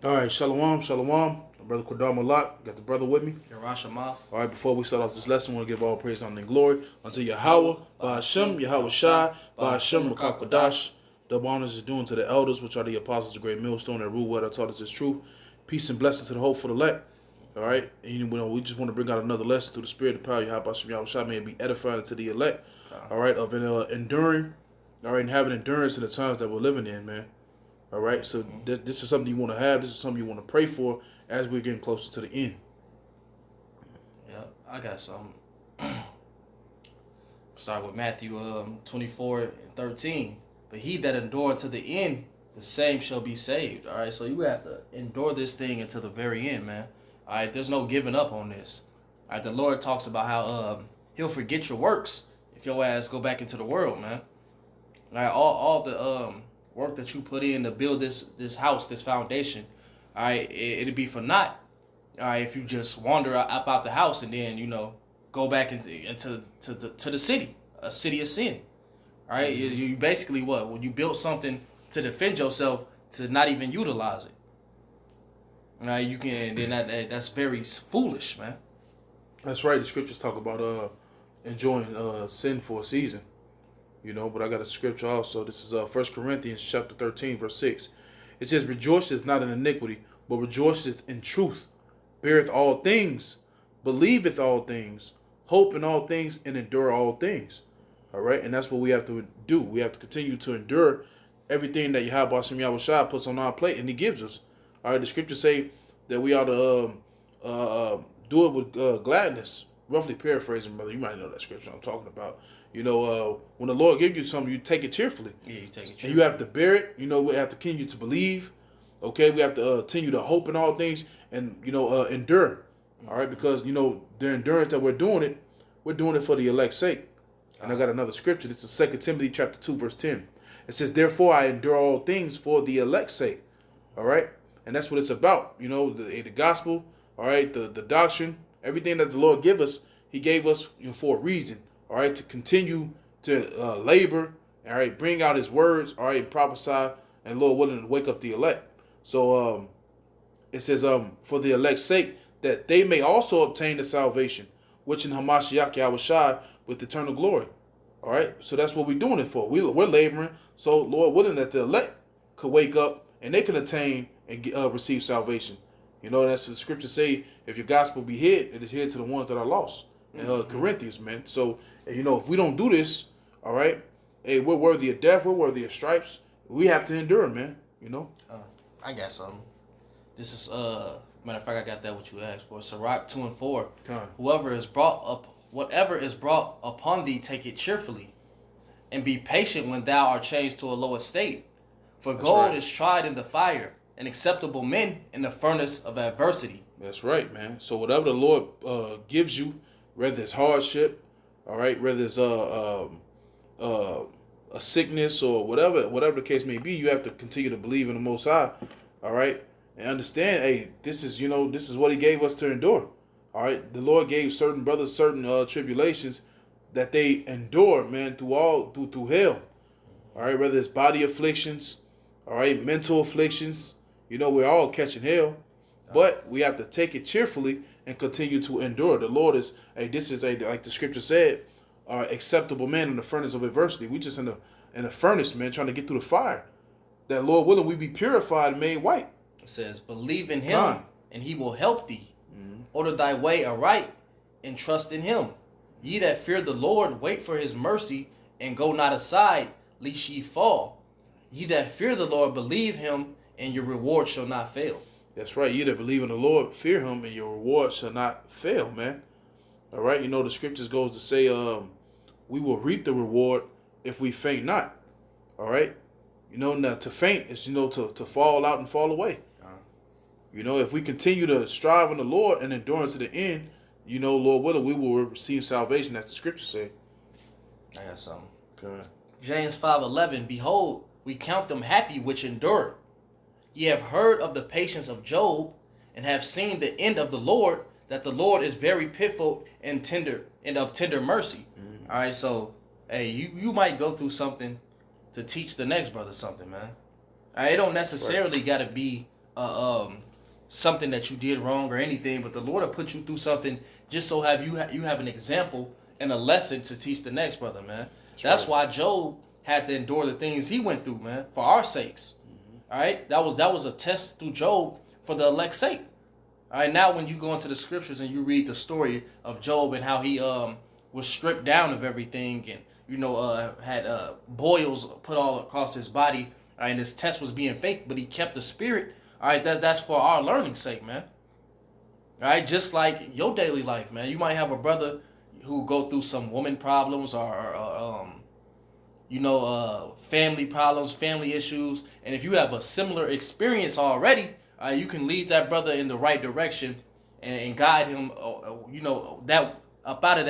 All right, shalom, shalom. Brother Kodar Malak, got the brother with me. Yerushalayim. All right, before we start off this lesson, we want to give all praise, honor, and glory unto Yahweh, Yahweh, Bahashem, Ba'ashem, Yahweh Yahushai, Shai, Bahashem, Ba'ashem, Rakakadash. Rakakwadash. Double honors is due to the elders, which are the apostles of great millstone that rule what I taught us is true. Peace and blessings to the hopeful elect. All right, and we just want to bring out another lesson through the spirit of power. Yahweh Bahashem, Yahweh Shai, may it be edifying to the elect. All right, of enduring, all right, and having endurance in the times that we're living in, man. All right, so this is something you want to have. This is something you want to pray for as we're getting closer to the end. Yeah, I got some. Start with Matthew 24 and 13. But he that endure to the end, the same shall be saved. All right, so you have to endure this thing until the very end, man. All right, there's no giving up on this. All right, the Lord talks about how he'll forget your works if your ass go back into the world, man. All right, all the work that you put in to build this house, this foundation, all right, it'd be for naught. All right, if you just wander up out the house and then go back into the city, a city of sin. All right, you basically what when you built something to defend yourself to not even utilize it. All right, you can then that's very foolish, man. That's right. The scriptures talk about enjoying sin for a season, But I got a scripture also. This is 1 Corinthians chapter 13, verse 6. It says, "Rejoiceth not in iniquity, but rejoiceth in truth. Beareth all things, believeth all things, hope in all things, and endure all things." All right, and that's what we have to do. We have to continue to endure everything that Yahweh Hashem Yahweh Shai puts on our plate, and He gives us. All right, the scriptures say that we ought to do it with gladness. Roughly paraphrasing, brother, you might know that scripture I'm talking about. When the Lord gives you something, you take it cheerfully. Yeah, you take it. And you have to bear it. We have to continue to believe. Okay, we have to continue to hope in all things and endure. All right, because the endurance that we're doing it for the elect's sake. And I got another scripture. This is 2 Timothy chapter 2, verse 10. It says, "Therefore I endure all things for the elect's sake." All right, and that's what it's about. The gospel. All right, the doctrine, everything that the Lord give us, He gave us for a reason. All right, to continue to labor. All right, bring out His words. All right, and prophesy, and Lord willing to wake up the elect. So it says for the elect's sake, that they may also obtain the salvation, which in Hamashiach Yahushai with eternal glory. All right, so that's what we're doing it for. We're laboring, so Lord willing that the elect could wake up and they can attain and receive salvation. That's what the scriptures say. If your gospel be hid, it is hid to the ones that are lost. In Corinthians, man. So if we don't do this, all right, hey, we're worthy of death. We're worthy of stripes. We have to endure, man. I got something. This is matter of fact, I got that what you asked for. Sirach 2 and 4. Whatever is brought upon thee, take it cheerfully, and be patient when thou art changed to a low estate. For That's gold right. is tried in the fire, and acceptable men in the furnace of adversity. That's right, man. So whatever the Lord gives you, whether it's hardship, all right, whether it's a sickness or whatever the case may be, you have to continue to believe in the Most High, all right, and understand, hey, this is what He gave us to endure, all right. The Lord gave certain brothers certain tribulations that they endured, man, through hell, all right, whether it's body afflictions, all right, mental afflictions, we're all catching hell, but we have to take it cheerfully and continue to endure. The Lord is, hey, this is like the scripture said, acceptable man in the furnace of adversity. We just in a furnace, man, trying to get through the fire. That Lord willing, we be purified and made white. It says, believe in Him, God. and He will help thee. Order thy way aright, and trust in Him. Ye that fear the Lord, wait for His mercy, and go not aside, lest ye fall. Ye that fear the Lord, believe Him, and your reward shall not fail. That's right. You that believe in the Lord, fear Him, and your reward shall not fail, man. All right. The scriptures goes to say, we will reap the reward if we faint not. All right. Now to faint is to fall out and fall away. If we continue to strive in the Lord and endure to the end, Lord willing, we will receive salvation, as the scriptures say. I got something. Okay. James 5:11. Behold, we count them happy which endure. Ye have heard of the patience of Job, and have seen the end of the Lord, that the Lord is very pitiful and tender, and of tender mercy. All right, so hey, you might go through something to teach the next brother something, man. All right, it don't necessarily got to be something that you did wrong or anything, but the Lord will put you through something just so you have an example and a lesson to teach the next brother, man. That's why Job had to endure the things he went through, man, for our sakes. All right, that was a test through Job for the elect's sake. All right, now when you go into the scriptures and you read the story of Job and how he was stripped down of everything and had boils put all across his body, all right, and his test was being faked, but he kept the spirit. All right, that's for our learning's sake, man. All right, just like your daily life, man. You might have a brother who go through some woman problems or family problems, family issues, and if you have a similar experience already, you can lead that brother in the right direction and guide him, that up out of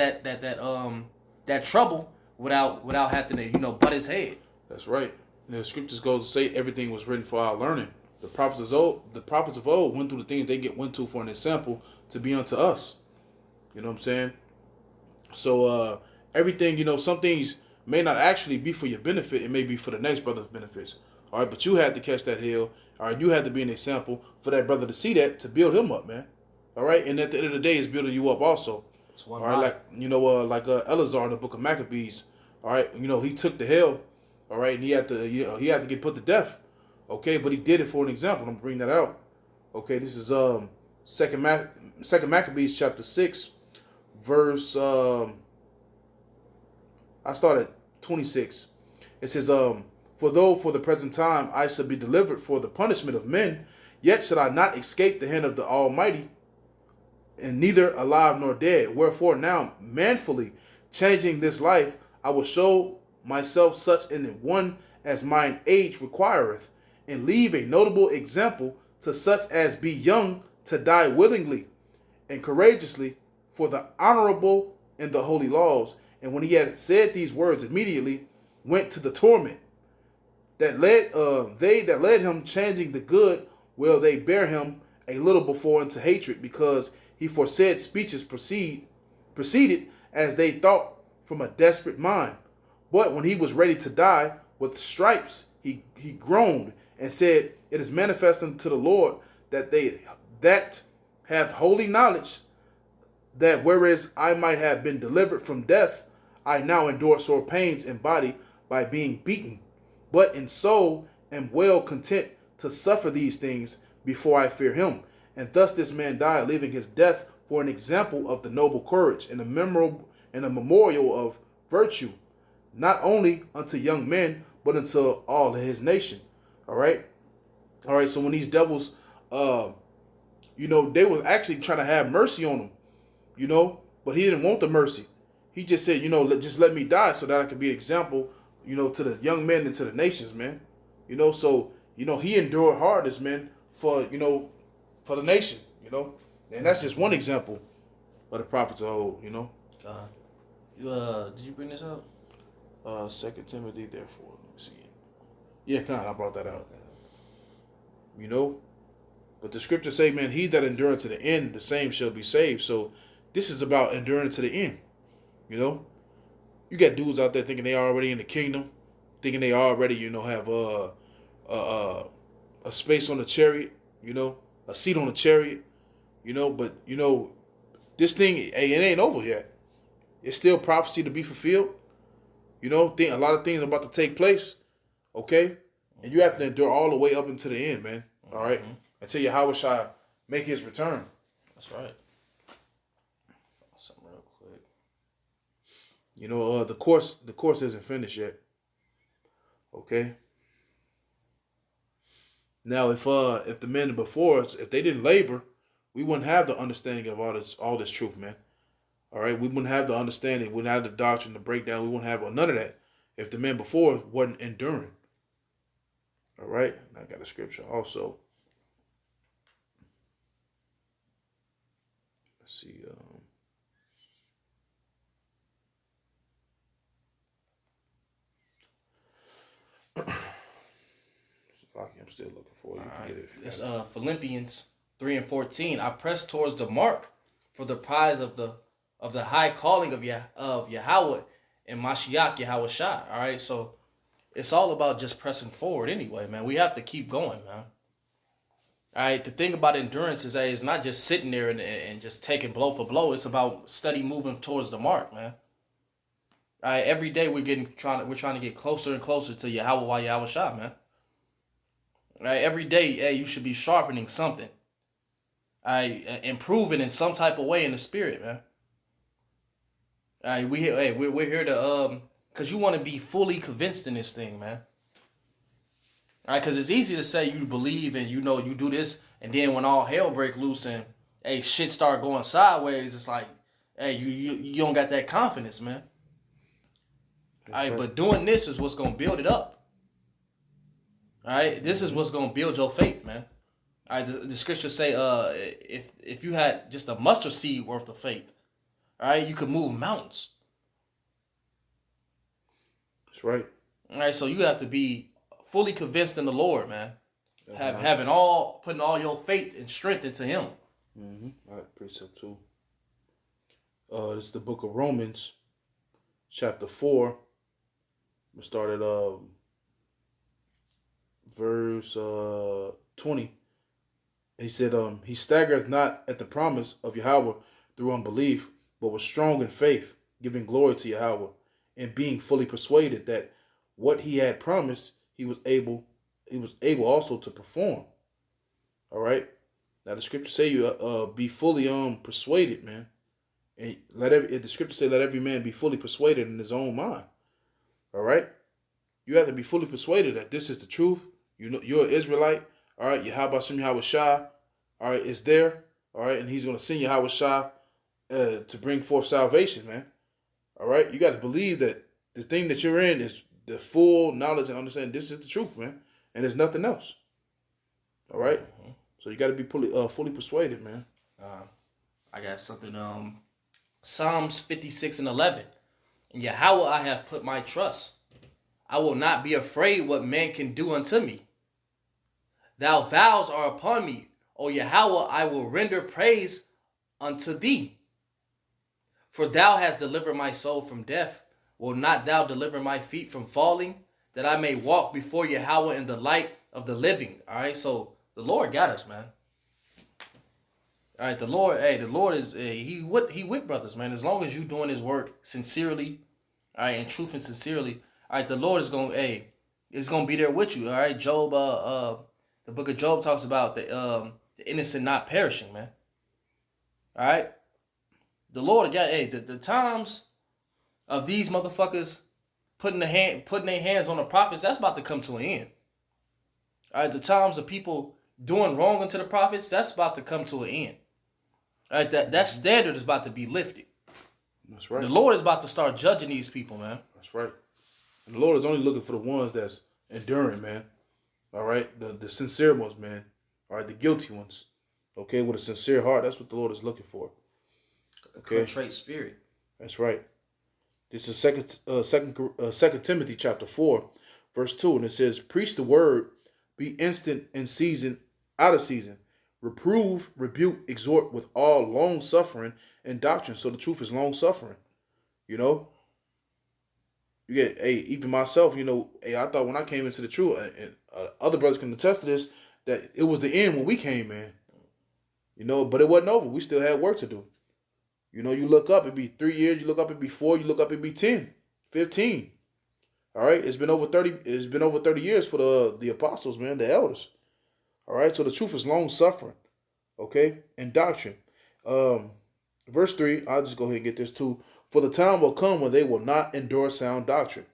that trouble without having to butt his head. That's right. And the scriptures go to say everything was written for our learning. The prophets of old went through the things they went to for an example to be unto us. You know what I'm saying? So everything, some things may not actually be for your benefit. It may be for the next brother's benefits. All right, but you had to catch that hill. All right, you had to be an example for that brother to see that, to build him up, man. All right, and at the end of the day, it's building you up also. All right, like Eleazar in the book of Maccabees. All right, he took the hill. All right, and he had to get put to death. Okay, but he did it for an example. I'm gonna bring that out. Okay, this is Second Maccabees chapter 6, verse I start at 26. It says, for though for the present time I shall be delivered for the punishment of men, yet shall I not escape the hand of the Almighty, and neither alive nor dead. Wherefore now manfully changing this life, I will show myself such an one as mine age requireth, and leave a notable example to such as be young to die willingly and courageously for the honorable and the holy laws. And when he had said these words, immediately went to the torment that led they that led him, changing the good will they bear him a little before into hatred, because he foresaid speeches proceeded as they thought from a desperate mind. But when he was ready to die with stripes, he groaned and said, it is manifest unto the Lord that they that have holy knowledge, that whereas I might have been delivered from death, I now endure sore pains in body by being beaten, but in soul am well content to suffer these things before I fear him. And thus this man died, leaving his death for an example of the noble courage and a memorial of virtue, not only unto young men, but unto all of his nation. All right. So when these devils, they were actually trying to have mercy on him, but he didn't want the mercy. He just said, just let me die so that I can be an example, to the young men and to the nations, man. So, he endured hardness, man, for the nation, and that's just one example of the prophets of old, God. Did you bring this up? 2 Timothy, therefore, let me see it. Yeah, I brought that out. But the scriptures say, man, he that endureth to the end, the same shall be saved. So this is about enduring to the end. You got dudes out there thinking they already in the kingdom, thinking they already, have a space on the chariot, a seat on the chariot, but this thing, it ain't over yet. It's still prophecy to be fulfilled. A lot of things are about to take place. Okay, and you have to endure all the way up into the end, man. All right, until Yahweh shall make his return. That's right. Something real quick. The course isn't finished yet. Okay. Now, if the men before us, if they didn't labor, we wouldn't have the understanding of all this truth, man. All right, we wouldn't have the understanding, we wouldn't have the doctrine, the breakdown, we wouldn't have none of that if the men before wasn't enduring. All right, I got a scripture also. Let's see. I'm still looking for it. You can get it. It's Philippians 3:14. I press towards the mark for the prize of the high calling of Yahweh and Mashiach Yahweh Shai. All right, so it's all about just pressing forward anyway, man. We have to keep going, man. All right, the thing about endurance is that it's not just sitting there and just taking blow for blow. It's about steady moving towards the mark, man. All right, every day we're trying to get closer and closer to Yahweh Yahweh Shah, man. All right, every day, hey, you should be sharpening something. All right, improving in some type of way in the spirit, man. All right, we're here to cause you want to be fully convinced in this thing, man. All right, cause it's easy to say you believe and you know you do this, and then when all hell break loose and hey shit start going sideways, it's like hey you don't got that confidence, man. All right, but doing this is what's gonna build it up. All right, this is what's gonna build your faith, man. All right, the scriptures say if you had just a mustard seed worth of faith, all right, you could move mountains. That's right. All right, so you have to be fully convinced in the Lord, man. Putting all your faith and strength into Him. Mm-hmm. All right, precept 2. This is the book of Romans, chapter 4. We start at verse 20. And he said, he staggereth not at the promise of Yahweh through unbelief, but was strong in faith, giving glory to Yahweh, and being fully persuaded that what he had promised, he was able also to perform. All right. Now the scripture say you be fully persuaded, man, and the scripture say let every man be fully persuaded in his own mind. All right. You have to be fully persuaded that this is the truth. You know you're an Israelite. All right. Yahweh Shah. All right, is there. All right, and He's going to send Yahweh Shah to bring forth salvation, man. All right, you got to believe that the thing that you're in is the full knowledge and understanding. This is the truth, man, and there's nothing else. All right, so you got to be fully persuaded, man. I got something. Psalms 56:11. In Yahweh I have put my trust. I will not be afraid what man can do unto me. Thou vows are upon me. O Yahweh, I will render praise unto thee. For thou hast delivered my soul from death. Will not thou deliver my feet from falling, that I may walk before Yahweh in the light of the living? All right, so the Lord got us, man. All right, the Lord is he with brothers, man. As long as you doing His work sincerely, all right, in truth and sincerely, all right, the Lord is gonna be there with you. All right, Job, the book of Job talks about the innocent not perishing, man. All right, the Lord got the times of these motherfuckers putting their hands on the prophets, that's about to come to an end. All right, the times of people doing wrong unto the prophets, that's about to come to an end. All right, that standard is about to be lifted. That's right. The Lord is about to start judging these people, man. That's right. And the Lord is only looking for the ones that's enduring, man. All right, the sincere ones, man. All right, the guilty ones. Okay, with a sincere heart, that's what the Lord is looking for. Okay, contrite spirit. That's right. This is Second Timothy chapter 4, verse 2, and it says, "Preach the word, be instant in season, out of season, reprove, rebuke, exhort with all long suffering and doctrine." So the truth is long suffering. You know, you get even myself. You know, I thought when I came into the truth, and other brothers can attest to this, that it was the end when we came in. You know, but it wasn't over. We still had work to do. You know, you look up, it'd be 3 years. You look up, it'd be 4. You look up, it'd be 10, 15. All right, it's been over 30. It's been over 30 years for the apostles, man, the elders. All right, so the truth is long suffering, okay, and doctrine. Verse 3. I'll just go ahead and get this too. For the time will come when they will not endure sound doctrine.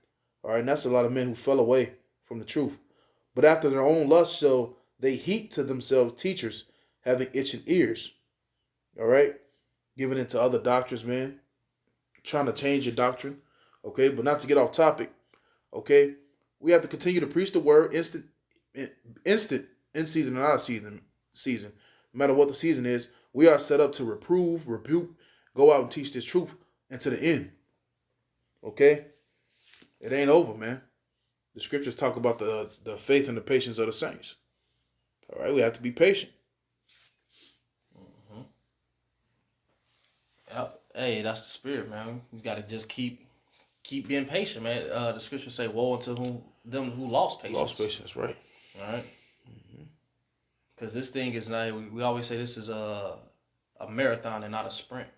All right, and that's a lot of men who fell away from the truth. But after their own lust shall they heap to themselves teachers having itching ears. All right, giving into other doctrines, man, trying to change your doctrine. Okay, but not to get off topic. Okay, we have to continue to preach the word instant in season and out of season. No matter what the season is, we are set up to reprove, rebuke, go out and teach this truth and to the end. Okay, it ain't over, man. The scriptures talk about the faith and the patience of the saints. All right, we have to be patient. Yep. Hey, that's the spirit, man. You got to just keep being patient, man. The scriptures say, "Woe unto them who lost patience." Lost patience, right? All right. Because this thing is not, we always say this is a marathon and not a sprint.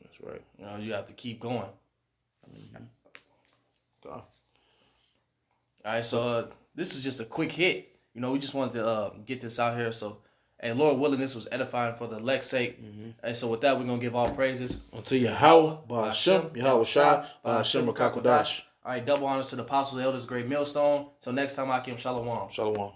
That's right. You know, you have to keep going. All right, so this is just a quick hit. You know, we just wanted to get this out here. So, and Lord willing, this was edifying for the elect's sake. And so with that, we're going to give all praises. Unto Yahweh, Ba'ashem, Yahweh Shai, Ba'ashem Rakakodash. All right, double honors to the apostles, elders, great millstone. Till next time, Akim Shalom. Shalom.